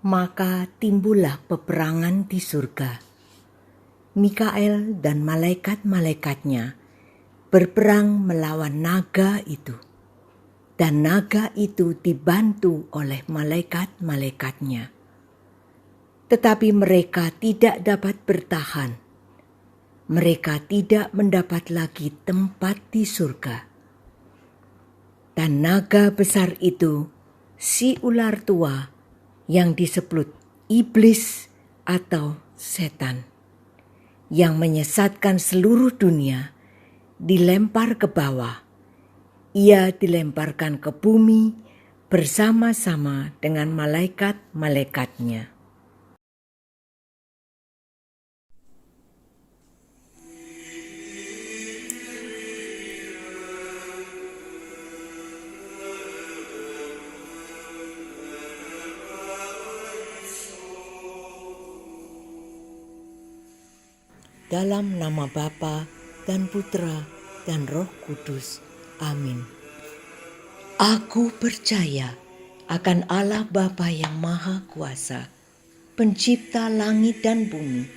Maka timbullah peperangan di surga. Mikael dan malaikat-malaikatnya berperang melawan naga itu. Dan naga itu dibantu oleh malaikat-malaikatnya. Tetapi mereka tidak dapat bertahan. Mereka tidak mendapat lagi tempat di surga. Dan naga besar itu, si ular tua yang disebut iblis atau setan, yang menyesatkan seluruh dunia, dilempar ke bawah. Ia dilemparkan ke bumi bersama-sama dengan malaikat-malaikatnya. Dalam nama Bapa dan Putra dan Roh Kudus. Amin. Aku percaya akan Allah Bapa yang Maha Kuasa, Pencipta langit dan bumi,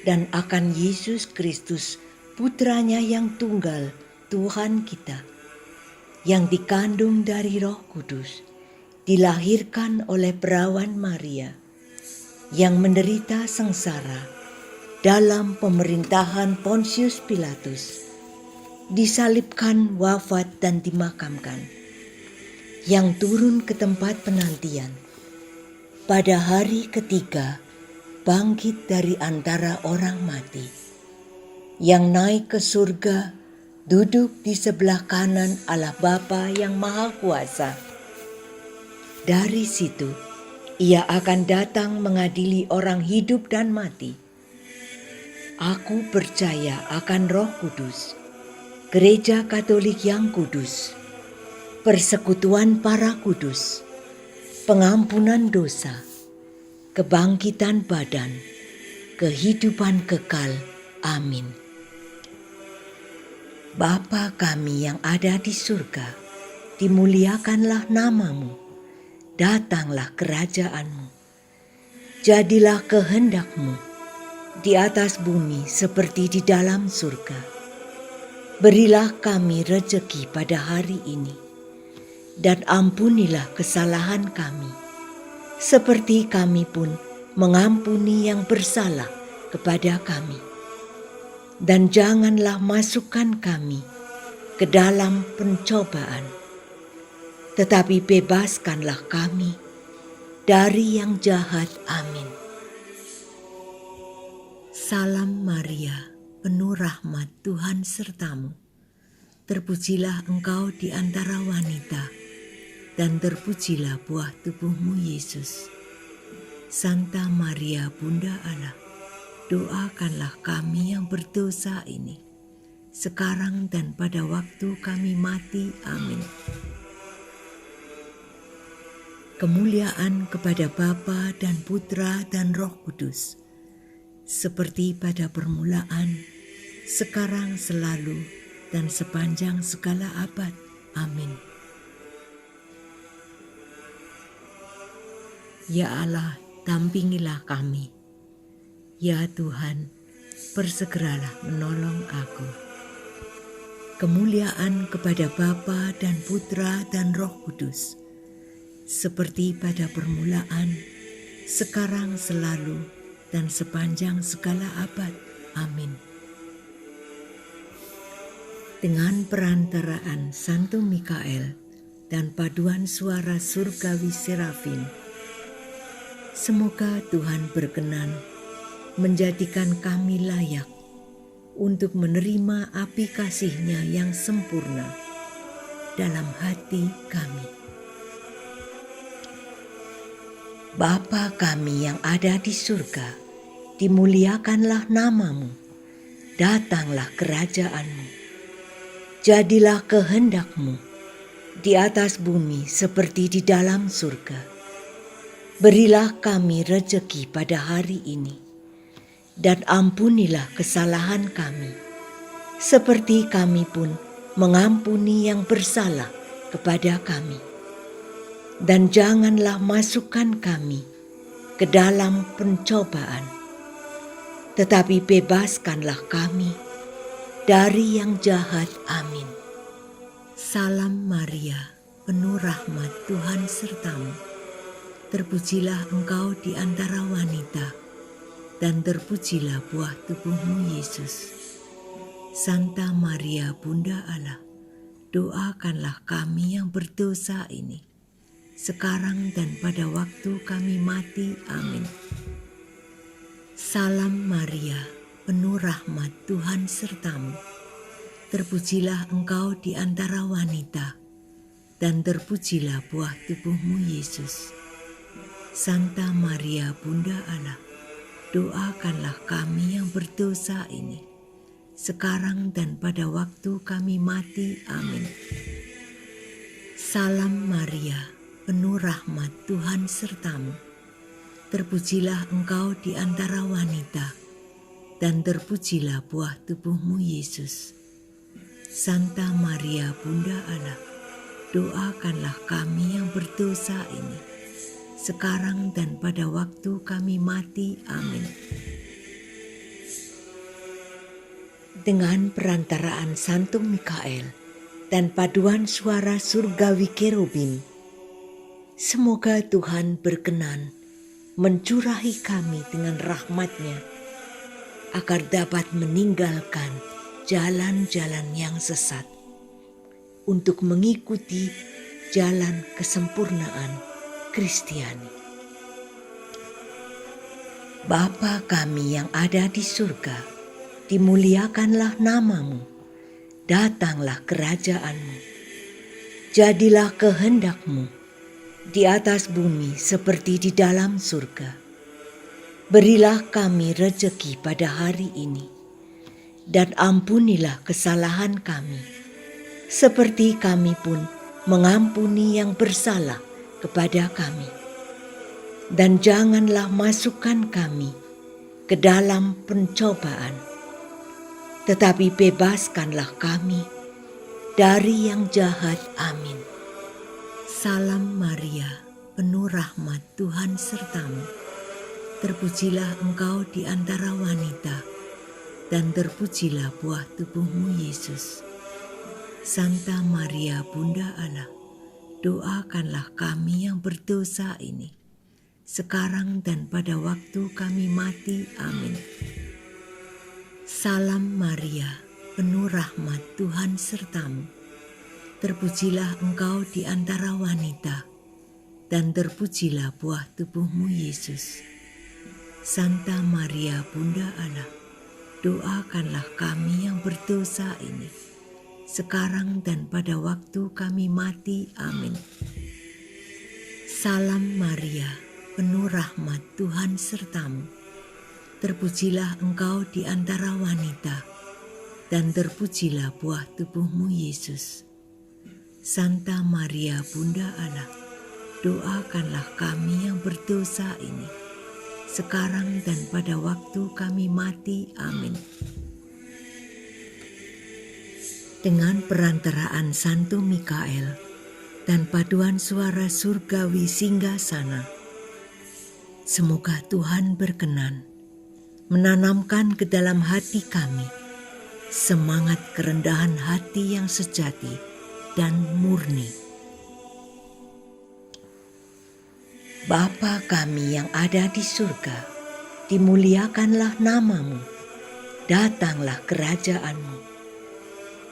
dan akan Yesus Kristus, Putranya yang tunggal, Tuhan kita, yang dikandung dari Roh Kudus, dilahirkan oleh perawan Maria, yang menderita sengsara dalam pemerintahan Pontius Pilatus, disalibkan, wafat dan dimakamkan, yang turun ke tempat penantian, pada hari ketiga bangkit dari antara orang mati, yang naik ke surga, duduk di sebelah kanan Allah Bapa yang Maha Kuasa. Dari situ ia akan datang mengadili orang hidup dan mati. Aku percaya akan Roh Kudus, Gereja Katolik yang kudus, persekutuan para kudus, pengampunan dosa, kebangkitan badan, kehidupan kekal. Amin. Bapa kami yang ada di surga, dimuliakanlah namamu, datanglah kerajaanmu, jadilah kehendakmu di atas bumi seperti di dalam surga. Berilah kami rejeki pada hari ini, dan ampunilah kesalahan kami, seperti kami pun mengampuni yang bersalah kepada kami. Dan janganlah masukkan kami ke dalam pencobaan, tetapi bebaskanlah kami dari yang jahat. Amin. Salam Maria, penuh rahmat, Tuhan sertamu. Terpujilah engkau di antara wanita, dan terpujilah buah tubuhmu Yesus. Santa Maria, Bunda Allah, doakanlah kami yang berdosa ini, sekarang dan pada waktu kami mati. Amin. Kemuliaan kepada Bapa dan Putra dan Roh Kudus, seperti pada permulaan, sekarang, selalu, dan sepanjang segala abad. Amin. Ya Allah, dampingilah kami. Ya Tuhan, persegeralah menolong aku. Kemuliaan kepada Bapa dan Putra dan Roh Kudus, seperti pada permulaan, sekarang, selalu, dan sepanjang segala abad. Amin. Dengan perantaraan Santo Mikael dan paduan suara surgawi serafim, semoga Tuhan berkenan menjadikan kami layak untuk menerima api kasih-Nya yang sempurna dalam hati kami. Bapa kami yang ada di surga, dimuliakanlah namamu, datanglah kerajaanmu, jadilah kehendakmu di atas bumi seperti di dalam surga. Berilah kami rejeki pada hari ini, dan ampunilah kesalahan kami, seperti kami pun mengampuni yang bersalah kepada kami. Dan janganlah masukkan kami ke dalam pencobaan, tetapi bebaskanlah kami dari yang jahat. Amin. Salam Maria, penuh rahmat, Tuhan sertamu. Terpujilah engkau di antara wanita, dan terpujilah buah tubuhmu, Yesus. Santa Maria, Bunda Allah, doakanlah kami yang berdosa ini, sekarang dan pada waktu kami mati. Amin. Salam Maria, penuh rahmat, Tuhan sertamu. Terpujilah engkau di antara wanita, dan terpujilah buah tubuhmu, Yesus. Santa Maria, Bunda Allah, doakanlah kami yang berdosa ini, sekarang dan pada waktu kami mati. Amin. Salam Maria, penuh rahmat, Tuhan sertamu. Terpujilah engkau di antara wanita, dan terpujilah buah tubuhmu, Yesus. Santa Maria, Bunda Allah, doakanlah kami yang berdosa ini, sekarang dan pada waktu kami mati. Amin. Dengan perantaraan Santo Mikael dan paduan suara surgawi kerubim, semoga Tuhan berkenan mencurahi kami dengan rahmat-Nya, agar dapat meninggalkan jalan-jalan yang sesat, untuk mengikuti jalan kesempurnaan Kristiani. Bapa kami yang ada di surga, dimuliakanlah nama-Mu, datanglah kerajaan-Mu, jadilah kehendak-Mu di atas bumi seperti di dalam surga. Berilah kami rejeki pada hari ini, dan ampunilah kesalahan kami, seperti kami pun mengampuni yang bersalah kepada kami. Dan janganlah masukkan kami ke dalam pencobaan, tetapi bebaskanlah kami dari yang jahat. Amin. Salam Maria, penuh rahmat, Tuhan sertamu. Terpujilah engkau di antara wanita, dan terpujilah buah tubuhmu, Yesus. Santa Maria, Bunda Allah, doakanlah kami yang berdosa ini, sekarang dan pada waktu kami mati. Amin. Salam Maria, penuh rahmat, Tuhan sertamu. Terpujilah engkau di antara wanita, dan terpujilah buah tubuhmu, Yesus. Santa Maria, Bunda Allah, doakanlah kami yang berdosa ini, sekarang dan pada waktu kami mati. Amin. Salam Maria, penuh rahmat, Tuhan sertamu. Terpujilah engkau di antara wanita, dan terpujilah buah tubuhmu, Yesus. Santa Maria, Bunda Allah, doakanlah kami yang berdosa ini, sekarang dan pada waktu kami mati. Amin. Dengan perantaraan Santo Mikael dan paduan suara surgawi singgasana, semoga Tuhan berkenan menanamkan ke dalam hati kami semangat kerendahan hati yang sejati dan murni. Bapa kami yang ada di surga, dimuliakanlah nama-Mu, datanglah kerajaan-Mu,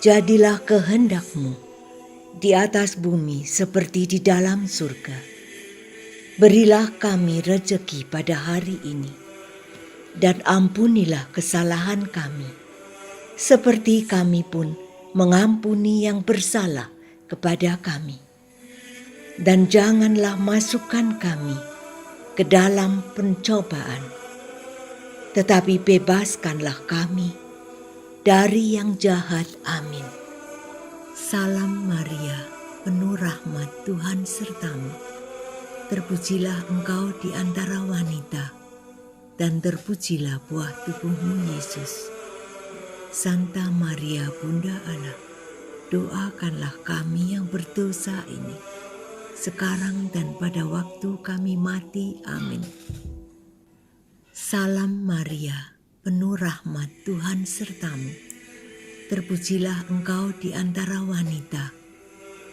jadilah kehendak-Mu di atas bumi seperti di dalam surga. Berilah kami rejeki pada hari ini, dan ampunilah kesalahan kami, seperti kami pun mengampuni yang bersalah kepada kami. Dan janganlah masukkan kami ke dalam pencobaan, tetapi bebaskanlah kami dari yang jahat. Amin. Salam Maria, penuh rahmat, Tuhan sertamu. Terpujilah engkau di antara wanita, dan terpujilah buah tubuhmu, Yesus. Santa Maria, Bunda Allah, doakanlah kami yang berdosa ini, sekarang dan pada waktu kami mati. Amin. Salam Maria, penuh rahmat Tuhan sertamu. Terpujilah engkau di antara wanita,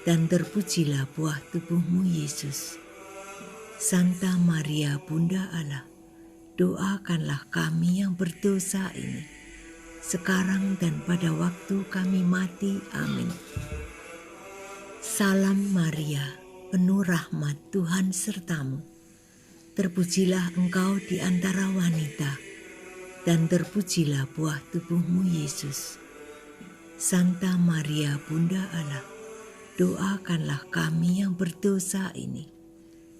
dan terpujilah buah tubuhmu Yesus. Santa Maria Bunda Allah, doakanlah kami yang berdosa ini, sekarang dan pada waktu kami mati. Amin. Salam Maria, penuh rahmat Tuhan sertamu. Terpujilah engkau di antara wanita, dan terpujilah buah tubuhmu Yesus. Santa Maria Bunda Allah, doakanlah kami yang berdosa ini,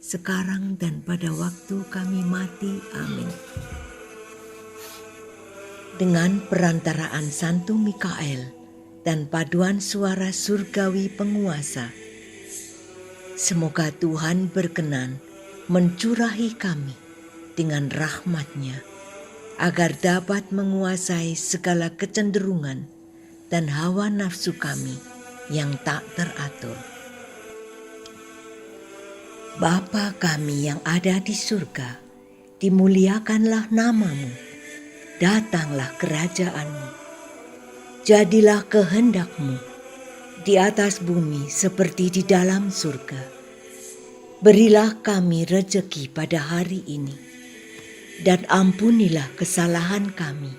sekarang dan pada waktu kami mati. Amin. Dengan perantaraan Santo Mikael dan paduan suara surgawi penguasa, semoga Tuhan berkenan mencurahi kami dengan rahmat-Nya, agar dapat menguasai segala kecenderungan dan hawa nafsu kami yang tak teratur. Bapa kami yang ada di surga, dimuliakanlah nama-Mu, datanglah kerajaan-Mu, jadilah kehendak-Mu di atas bumi seperti di dalam surga. Berilah kami rejeki pada hari ini, dan ampunilah kesalahan kami,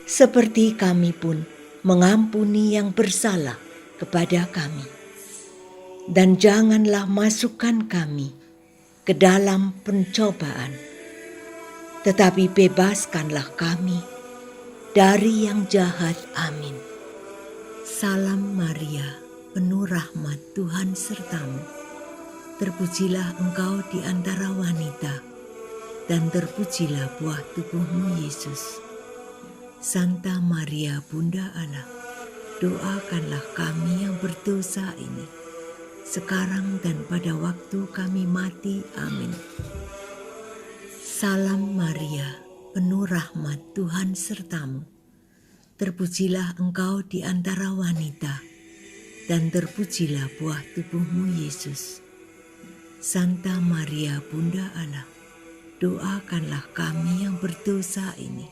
seperti kami pun mengampuni yang bersalah kepada kami. Dan janganlah masukkan kami ke dalam pencobaan, tetapi bebaskanlah kami dari yang jahat. Amin. Salam Maria, penuh rahmat Tuhan sertamu. Terpujilah engkau di antara wanita, dan terpujilah buah tubuhmu Yesus. Santa Maria Bunda Allah, doakanlah kami yang berdosa ini, sekarang dan pada waktu kami mati. Amin. Salam Maria, penuh rahmat Tuhan sertamu. Terpujilah engkau di antara wanita, dan terpujilah buah tubuhmu Yesus. Santa Maria Bunda Allah, doakanlah kami yang berdosa ini,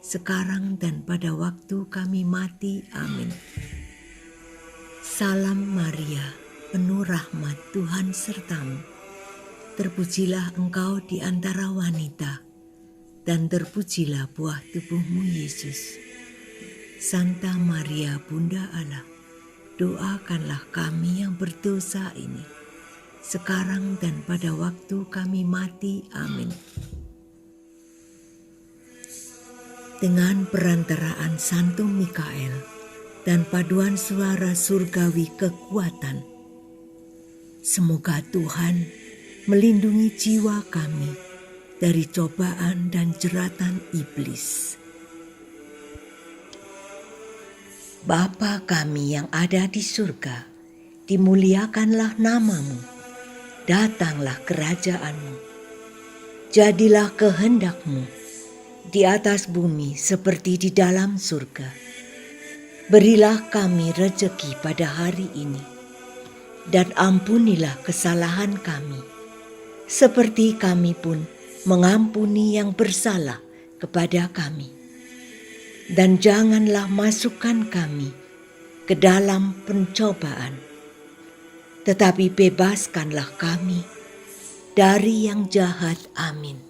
sekarang dan pada waktu kami mati. Amin. Salam Maria, penuh rahmat Tuhan sertamu. Terpujilah engkau di antara wanita, dan terpujilah buah tubuhmu Yesus. Santa Maria Bunda Allah, doakanlah kami yang berdosa ini, sekarang dan pada waktu kami mati. Amin. Dengan perantaraan Santo Mikael dan paduan suara surgawi kekuatan, semoga Tuhan melindungi jiwa kami dari cobaan dan jeratan iblis. Bapa kami yang ada di surga, dimuliakanlah nama-Mu. Datanglah kerajaan-Mu, jadilah kehendak-Mu di atas bumi seperti di dalam surga. Berilah kami rejeki pada hari ini, dan ampunilah kesalahan kami, seperti kami pun mengampuni yang bersalah kepada kami. Dan janganlah masukkan kami ke dalam pencobaan, tetapi bebaskanlah kami dari yang jahat. Amin.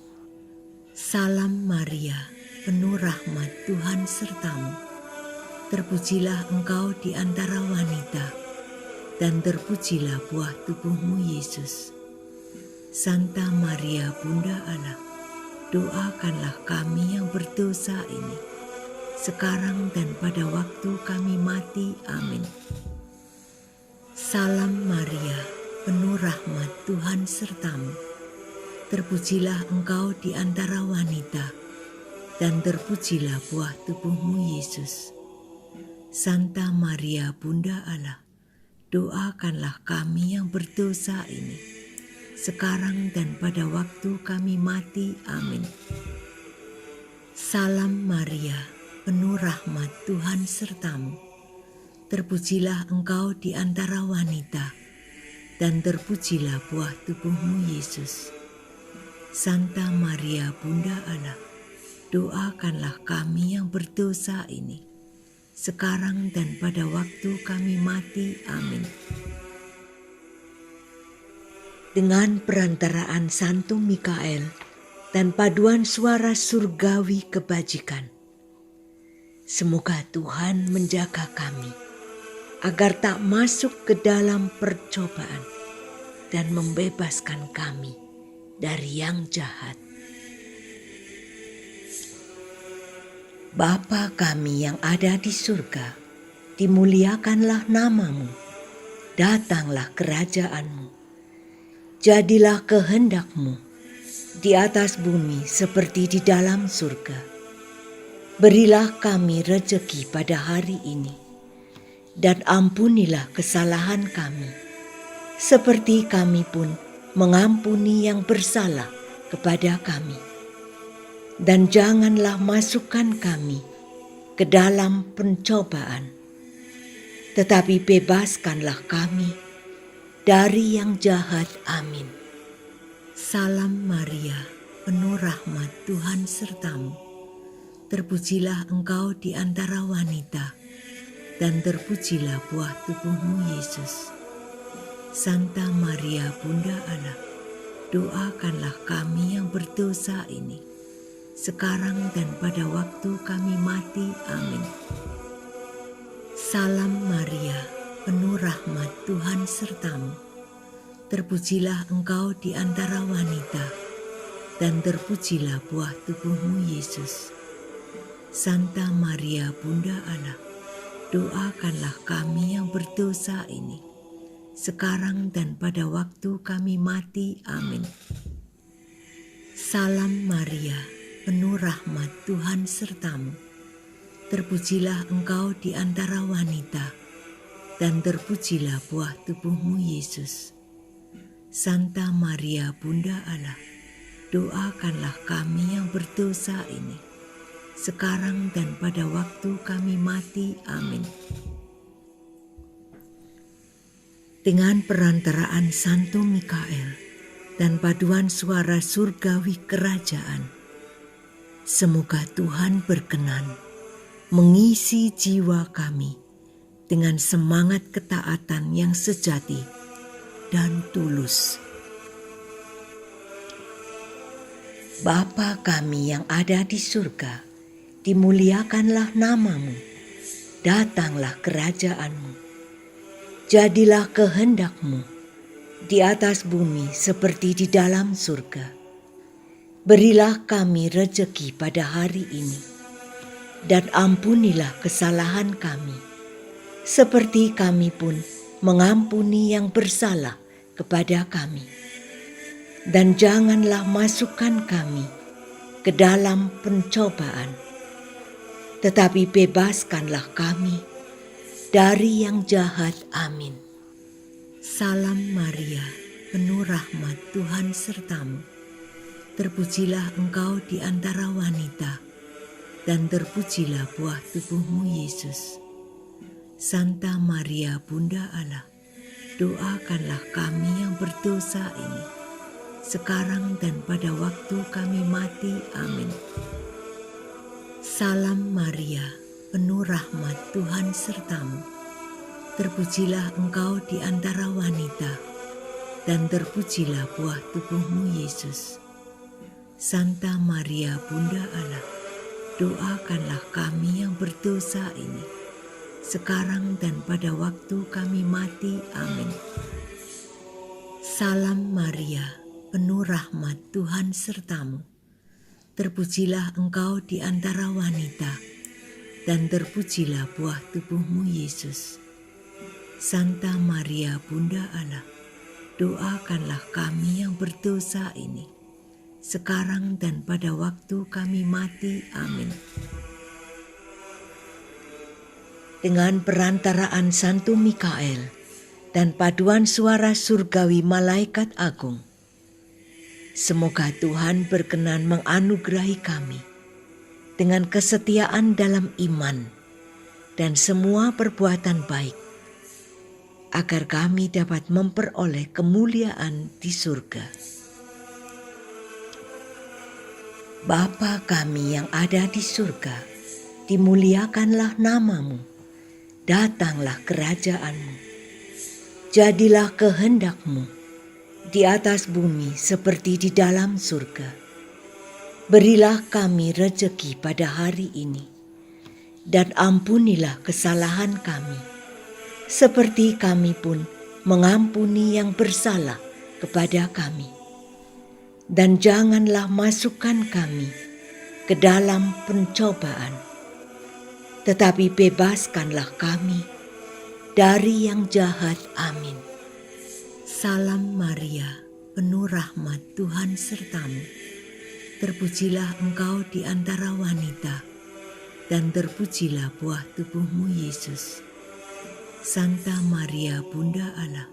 Salam Maria, penuh rahmat Tuhan sertamu. Terpujilah engkau di antara wanita, dan terpujilah buah tubuhmu Yesus. Santa Maria Bunda Allah, doakanlah kami yang berdosa ini, sekarang dan pada waktu kami mati. Amin. Salam Maria, penuh rahmat Tuhan sertamu. Terpujilah engkau di antara wanita, dan terpujilah buah tubuhmu Yesus. Santa Maria Bunda Allah, doakanlah kami yang berdosa ini, sekarang dan pada waktu kami mati. Amin. Salam Maria, penuh rahmat Tuhan sertamu. Terpujilah engkau di antara wanita, dan terpujilah buah tubuhmu Yesus. Santa Maria Bunda Allah, doakanlah kami yang berdosa ini, sekarang dan pada waktu kami mati. Amin. Dengan perantaraan Santo Mikael dan paduan suara surgawi kebajikan, semoga Tuhan menjaga kami, agar tak masuk ke dalam percobaan dan membebaskan kami dari yang jahat. Bapa kami yang ada di surga, dimuliakanlah namamu, datanglah kerajaanmu, jadilah kehendakmu di atas bumi seperti di dalam surga. Berilah kami rejeki pada hari ini, dan ampunilah kesalahan kami, seperti kami pun mengampuni yang bersalah kepada kami. Dan janganlah masukkan kami ke dalam pencobaan, tetapi bebaskanlah kami dari yang jahat. Amin. Salam Maria, penuh rahmat, Tuhan sertamu. Terpujilah engkau di antara wanita, dan terpujilah buah tubuhmu Yesus. Santa Maria Bunda Allah, doakanlah kami yang berdosa ini, sekarang dan pada waktu kami mati. Amin. Salam Maria, penuh rahmat, Tuhan sertamu. Terpujilah engkau di antara wanita, dan terpujilah buah tubuhmu Yesus. Santa Maria Bunda Allah, doakanlah kami yang berdosa ini, sekarang dan pada waktu kami mati. Amin. Salam Maria, penuh rahmat, Tuhan sertamu. Terpujilah engkau di antara wanita, dan terpujilah buah tubuhmu Yesus. Santa Maria Bunda Allah, doakanlah kami yang berdosa ini, sekarang dan pada waktu kami mati. Amin. Dengan perantaraan Santo Mikael dan paduan suara surgawi kerajaan, semoga Tuhan berkenan mengisi jiwa kami dengan semangat ketaatan yang sejati dan tulus. Bapa kami yang ada di surga, dimuliakanlah namamu, datanglah kerajaanmu. Jadilah kehendakmu di atas bumi seperti di dalam surga. Berilah kami rejeki pada hari ini, dan ampunilah kesalahan kami, seperti kami pun mengampuni yang bersalah kepada kami. Dan janganlah masukkan kami ke dalam pencobaan, tetapi bebaskanlah kami dari yang jahat. Amin. Salam Maria, penuh rahmat, Tuhan sertamu. Terpujilah engkau di antara wanita, dan terpujilah buah tubuhmu Yesus. Santa Maria Bunda Allah, doakanlah kami yang berdosa ini, sekarang dan pada waktu kami mati. Amin. Salam Maria, penuh rahmat, Tuhan sertamu. Terpujilah engkau di antara wanita, dan terpujilah buah tubuhmu Yesus. Santa Maria Bunda Allah, doakanlah kami yang berdosa ini, sekarang dan pada waktu kami mati. Amin. Salam Maria, penuh rahmat, Tuhan sertamu. Terpujilah engkau di antara wanita, dan terpujilah buah tubuhmu Yesus. Santa Maria Bunda Allah, doakanlah kami yang berdosa ini, sekarang dan pada waktu kami mati. Amin. Dengan perantaraan Santo Mikael dan paduan suara surgawi malaikat agung, semoga Tuhan berkenan menganugerahi kami dengan kesetiaan dalam iman dan semua perbuatan baik, agar kami dapat memperoleh kemuliaan di surga. Bapa kami yang ada di surga, dimuliakanlah namamu, datanglah kerajaanmu, jadilah kehendakmu di atas bumi seperti di dalam surga. Berilah kami rejeki pada hari ini, dan ampunilah kesalahan kami, seperti kami pun mengampuni yang bersalah kepada kami. Dan janganlah masukkan kami ke dalam pencobaan, tetapi bebaskanlah kami dari yang jahat. Amin. Salam Maria, penuh rahmat, Tuhan sertamu. Terpujilah engkau di antara wanita, dan terpujilah buah tubuhmu Yesus. Santa Maria, Bunda Allah,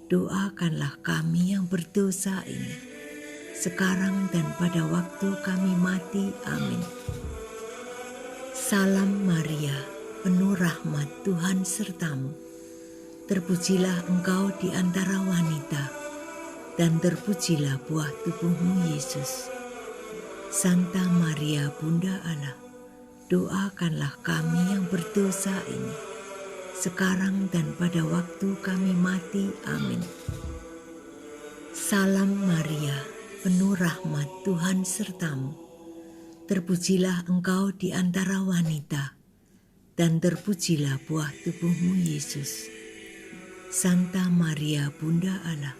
doakanlah kami yang berdosa ini, sekarang dan pada waktu kami mati. Amin. Salam Maria, penuh rahmat, Tuhan sertamu. Terpujilah engkau di antara wanita, dan terpujilah buah tubuhmu Yesus. Santa Maria, Bunda Allah, doakanlah kami yang berdosa ini, sekarang dan pada waktu kami mati. Amin. Salam Maria, penuh rahmat, Tuhan sertamu. Terpujilah engkau di antara wanita, dan terpujilah buah tubuhmu Yesus. Santa Maria, Bunda Allah,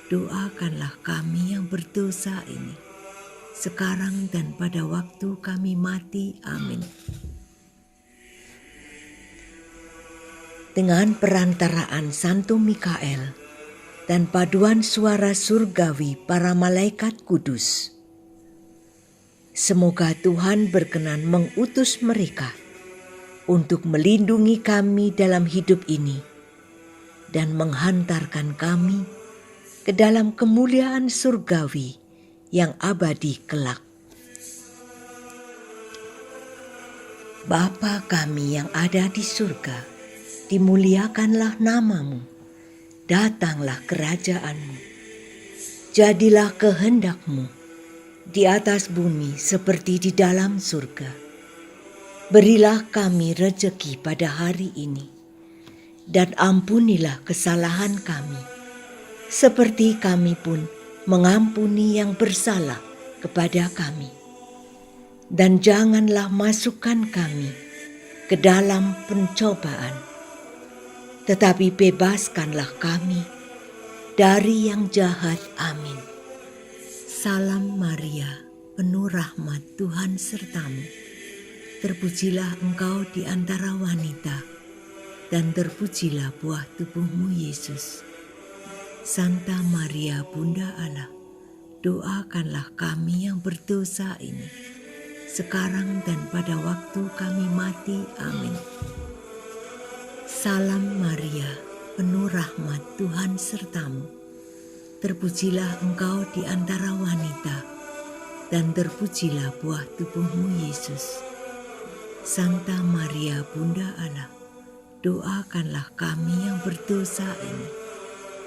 doakanlah kami yang berdosa ini, sekarang dan pada waktu kami mati. Amin. Dengan perantaraan Santo Mikael dan paduan suara surgawi para malaikat kudus, semoga Tuhan berkenan mengutus mereka untuk melindungi kami dalam hidup ini dan menghantarkan kami ke dalam kemuliaan surgawi yang abadi kelak. Bapa kami yang ada di surga, dimuliakanlah namamu, datanglah kerajaanmu, jadilah kehendakmu di atas bumi seperti di dalam surga. Berilah kami rejeki pada hari ini, dan ampunilah kesalahan kami, seperti kami pun mengampuni yang bersalah kepada kami. Dan janganlah masukkan kami ke dalam pencobaan, tetapi bebaskanlah kami dari yang jahat. Amin. Salam Maria, penuh rahmat, Tuhan sertamu. Terpujilah engkau di antara wanita, dan terpujilah buah tubuhmu Yesus. Santa Maria, Bunda Allah, doakanlah kami yang berdosa ini, sekarang dan pada waktu kami mati. Amin. Salam Maria, penuh rahmat, Tuhan sertamu. Terpujilah engkau di antara wanita, dan terpujilah buah tubuhmu Yesus. Santa Maria, Bunda Allah, doakanlah kami yang berdosa ini,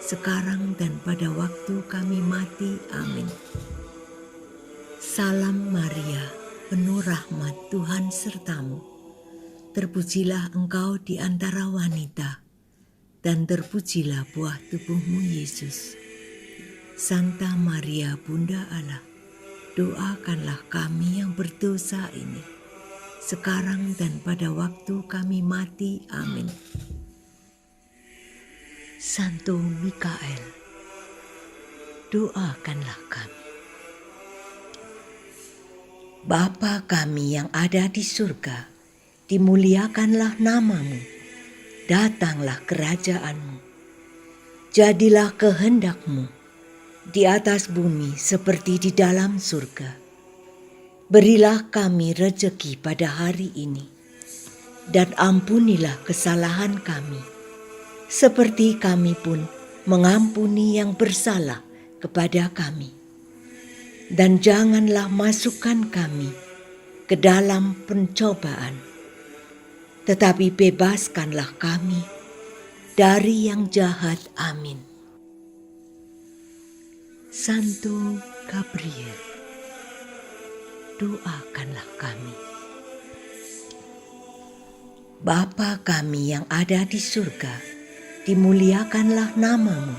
sekarang dan pada waktu kami mati. Amin. Salam Maria, penuh rahmat, Tuhan sertamu. Terpujilah engkau di antara wanita, dan terpujilah buah tubuhmu Yesus. Santa Maria, Bunda Allah, doakanlah kami yang berdosa ini, sekarang dan pada waktu kami mati. Amin. Santo Mikael, doakanlah kami. Bapa kami yang ada di surga, dimuliakanlah namamu, datanglah kerajaanmu, jadilah kehendakmu di atas bumi seperti di dalam surga. Berilah kami rejeki pada hari ini, dan ampunilah kesalahan kami, seperti kami pun mengampuni yang bersalah kepada kami. Dan janganlah masukkan kami ke dalam pencobaan, tetapi bebaskanlah kami dari yang jahat. Amin. Santo Gabriel, doakanlah kami. Bapa kami yang ada di surga, dimuliakanlah namamu,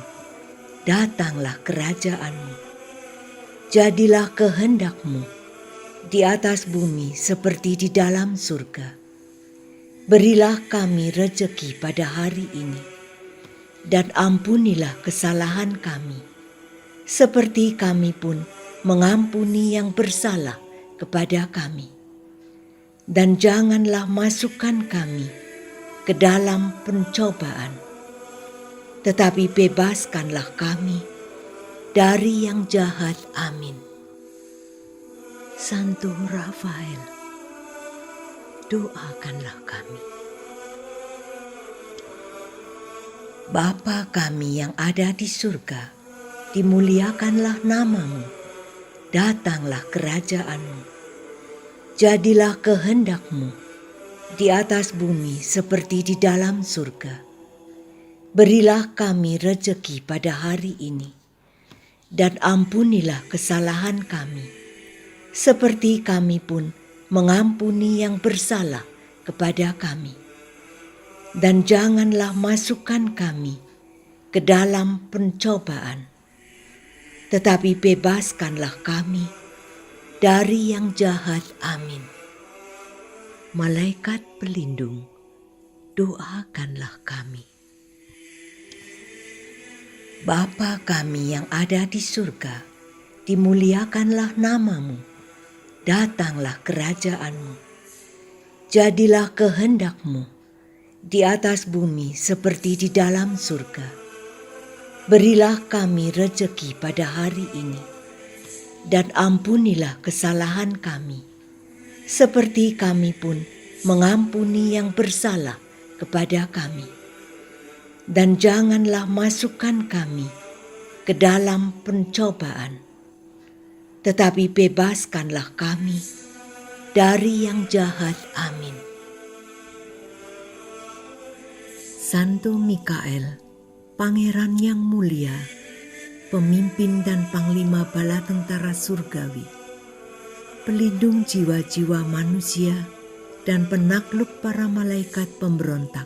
datanglah kerajaanmu, jadilah kehendakmu di atas bumi seperti di dalam surga. Berilah kami rejeki pada hari ini, dan ampunilah kesalahan kami, seperti kami pun mengampuni yang bersalah kepada kami. Dan janganlah masukkan kami ke dalam pencobaan, tetapi bebaskanlah kami dari yang jahat. Amin. Santo Rafael, doakanlah kami. Bapa kami yang ada di surga, dimuliakanlah namamu, datanglah kerajaanmu, jadilah kehendakmu di atas bumi seperti di dalam surga. Berilah kami rejeki pada hari ini, dan ampunilah kesalahan kami, seperti kami pun mengampuni yang bersalah kepada kami. Dan janganlah masukkan kami ke dalam pencobaan, tetapi bebaskanlah kami dari yang jahat. Amin. Malaikat pelindung, doakanlah kami. Bapa kami yang ada di surga, dimuliakanlah namamu, datanglah kerajaanmu, jadilah kehendakmu di atas bumi seperti di dalam surga. Berilah kami rejeki pada hari ini, dan ampunilah kesalahan kami, seperti kami pun mengampuni yang bersalah kepada kami. Dan janganlah masukkan kami ke dalam pencobaan, tetapi bebaskanlah kami dari yang jahat. Amin. Santo Mikael, Pangeran yang mulia, pemimpin dan panglima bala tentara surgawi, pelindung jiwa-jiwa manusia dan penakluk para malaikat pemberontak,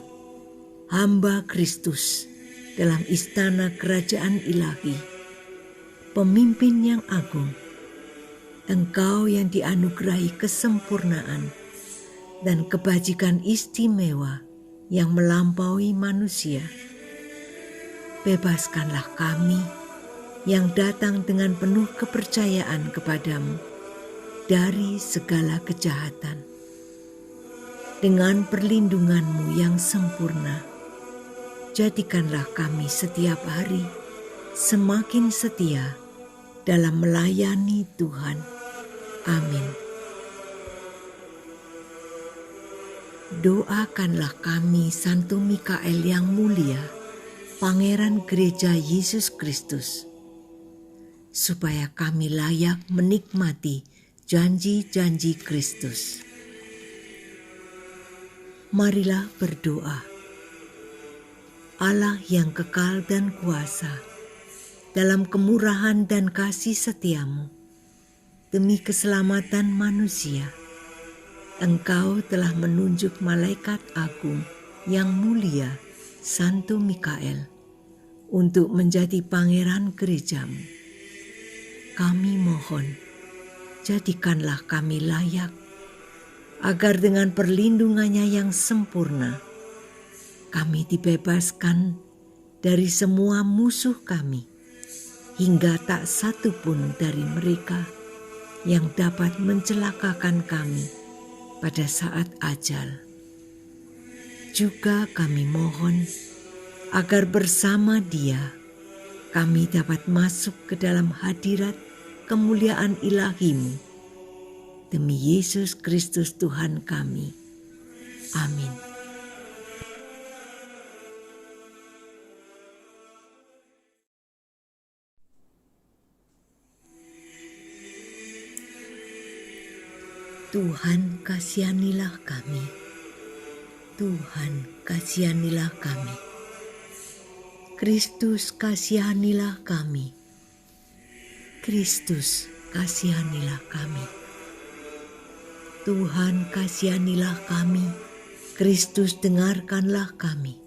hamba Kristus dalam istana kerajaan ilahi, pemimpin yang agung, Engkau yang dianugerahi kesempurnaan dan kebajikan istimewa yang melampaui manusia. Bebaskanlah kami yang datang dengan penuh kepercayaan kepadamu dari segala kejahatan. Dengan perlindunganmu yang sempurna, jadikanlah kami setiap hari semakin setia dalam melayani Tuhan. Amin. Doakanlah kami, Santo Mikael yang mulia, Pangeran Gereja Yesus Kristus, supaya kami layak menikmati janji-janji Kristus. Marilah berdoa. Allah yang kekal dan kuasa, dalam kemurahan dan kasih setiamu, demi keselamatan manusia, Engkau telah menunjuk malaikat agung yang mulia, Santo Mikael, untuk menjadi pangeran gerejamu. Kami mohon, jadikanlah kami layak, agar dengan perlindungannya yang sempurna, kami dibebaskan dari semua musuh kami, hingga tak satu pun dari mereka yang dapat mencelakakan kami pada saat ajal. Juga kami mohon agar bersama Dia kami dapat masuk ke dalam hadirat kemuliaan ilahi-Mu. Demi Yesus Kristus Tuhan kami. Amin. Tuhan, kasihanilah kami. Tuhan, kasihanilah kami. Kristus, kasihanilah kami. Kristus, kasihanilah kami. Tuhan, kasihanilah kami. Kristus, dengarkanlah kami.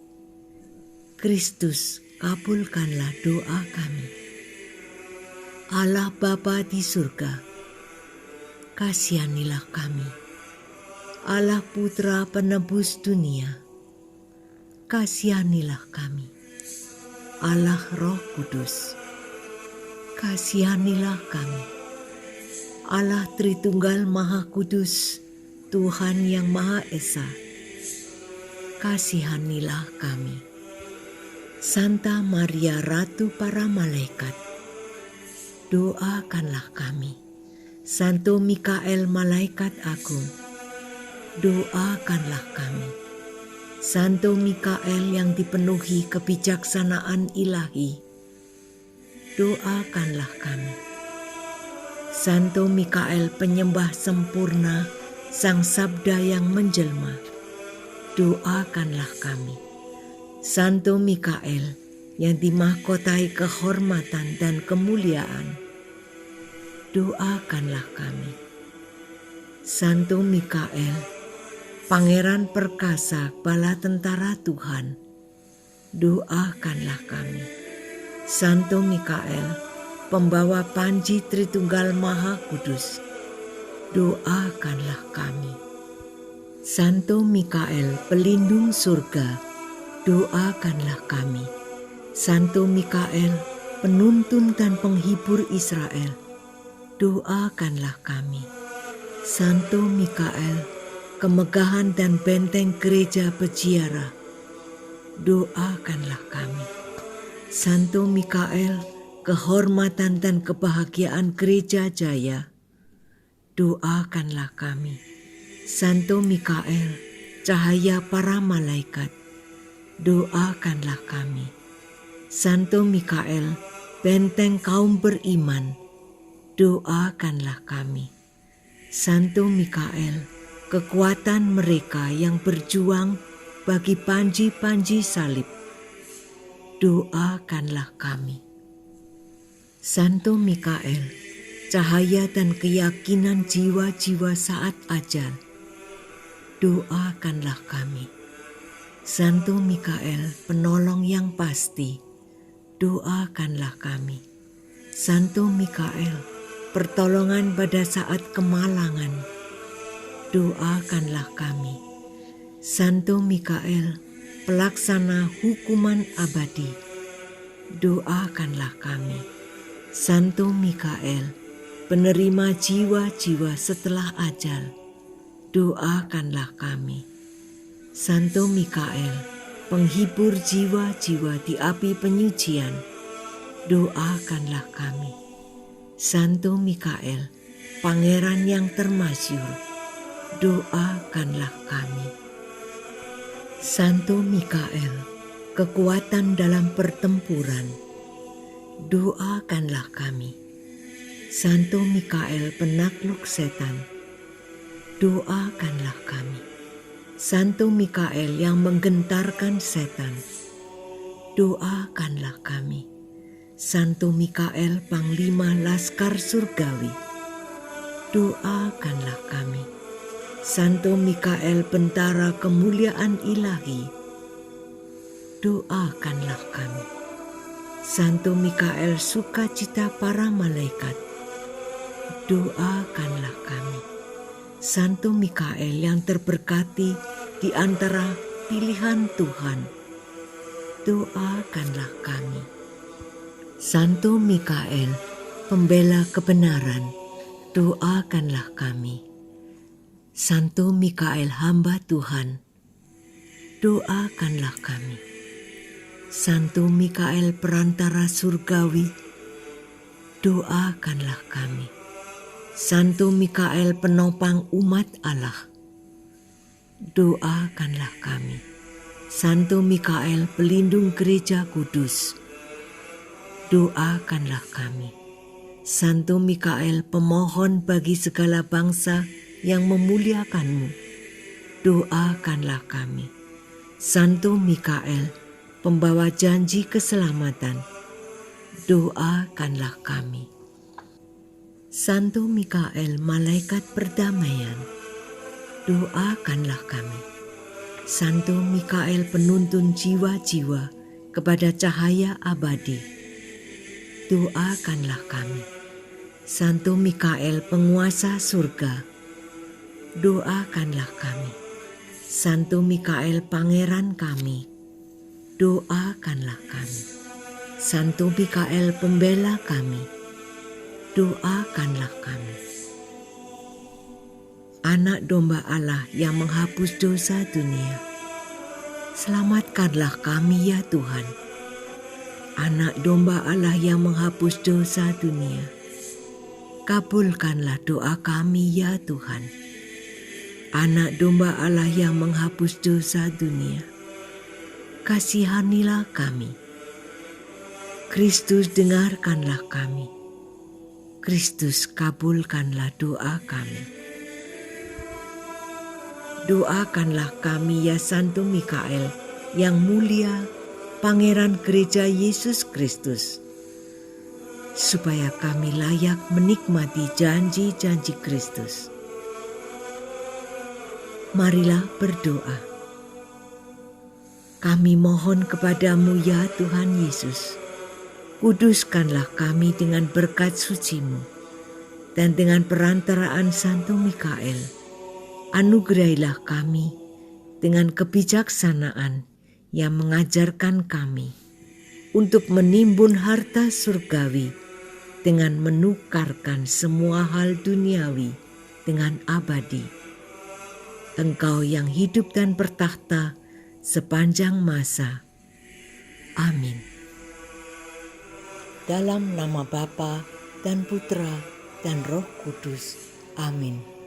Kristus, kabulkanlah doa kami. Allah Bapa di surga, kasihanilah kami. Allah Putra penebus dunia, kasihanilah kami. Allah Roh Kudus, kasihanilah kami. Allah Tritunggal Maha Kudus, Tuhan yang Maha Esa, kasihanilah kami. Santa Maria Ratu para malaikat, doakanlah kami. Santo Mikael malaikat agung, doakanlah kami. Santo Mikael yang dipenuhi kebijaksanaan ilahi, doakanlah kami. Santo Mikael penyembah sempurna, Sang Sabda yang menjelma, doakanlah kami. Santo Mikael yang dimahkotai kehormatan dan kemuliaan, doakanlah kami. Santo Mikael, Pangeran Perkasa Bala Tentara Tuhan, doakanlah kami. Santo Mikael, Pembawa Panji Tritunggal Maha Kudus, doakanlah kami. Santo Mikael, Pelindung Surga, doakanlah kami. Santo Mikael, Penuntun dan Penghibur Israel, doakanlah kami. Santo Mikael, Kemegahan dan Benteng Gereja Peziarah, doakanlah kami. Santo Mikael, Kehormatan dan Kebahagiaan Gereja Jaya, doakanlah kami. Santo Mikael, Cahaya para malaikat, doakanlah kami. Santo Mikael, Benteng kaum beriman, doakanlah kami. Santo Mikael, Kekuatan mereka yang berjuang bagi panji-panji salib, doakanlah kami. Santo Mikael, Cahaya dan keyakinan jiwa-jiwa saat ajal, doakanlah kami. Santo Mikael, Penolong yang pasti, doakanlah kami. Santo Mikael, Pertolongan pada saat kemalangan, doakanlah kami. Santo Mikael, Pelaksana hukuman abadi, doakanlah kami. Santo Mikael, Penerima jiwa-jiwa setelah ajal, doakanlah kami. Santo Mikael, Penghibur jiwa-jiwa di api penyucian, doakanlah kami. Santo Mikael, Pangeran yang termasyur, doakanlah kami. Santo Mikael, Kekuatan dalam pertempuran, doakanlah kami. Santo Mikael, Penakluk setan, doakanlah kami. Santo Mikael yang menggentarkan setan, doakanlah kami. Santo Mikael, Panglima Laskar Surgawi, doakanlah kami. Santo Mikael, Bentara kemuliaan ilahi, doakanlah kami. Santo Mikael, Sukacita para malaikat, doakanlah kami. Santo Mikael yang terberkati di antara pilihan Tuhan, doakanlah kami. Santo Mikael, Pembela kebenaran, doakanlah kami. Santo Mikael, Hamba Tuhan, doakanlah kami. Santo Mikael, Perantara surgawi, doakanlah kami. Santo Mikael, Penopang umat Allah, doakanlah kami. Santo Mikael, Pelindung Gereja Kudus, doakanlah kami. Santo Mikael, Pemohon bagi segala bangsa yang memuliakan-Mu, doakanlah kami. Santo Mikael, Pembawa janji keselamatan, doakanlah kami. Santo Mikael, Malaikat perdamaian, doakanlah kami. Santo Mikael penuntun jiwa-jiwa kepada cahaya abadi, doakanlah kami. Santo Mikael penguasa surga, doakanlah kami. Santo Mikael pangeran kami, doakanlah kami. Santo Mikael pembela kami, doakanlah kami. Anak domba Allah yang menghapus dosa dunia, selamatkanlah kami ya Tuhan. Anak domba Allah yang menghapus dosa dunia, kabulkanlah doa kami ya Tuhan. Anak domba Allah yang menghapus dosa dunia, kasihanilah kami. Kristus dengarkanlah kami. Kristus kabulkanlah doa kami. Doakanlah kami ya Santo Mikael yang mulia, Pangeran Gereja Yesus Kristus, supaya kami layak menikmati janji-janji Kristus. Marilah berdoa. Kami mohon kepadamu ya Tuhan Yesus, kuduskanlah kami dengan berkat suci-Mu, dan dengan perantaraan Santo Mikael, anugerahilah kami dengan kebijaksanaan yang mengajarkan kami untuk menimbun harta surgawi dengan menukarkan semua hal duniawi dengan abadi. Engkau yang hidup dan bertakhta sepanjang masa. Amin. Dalam nama Bapa dan Putra dan Roh Kudus. Amin.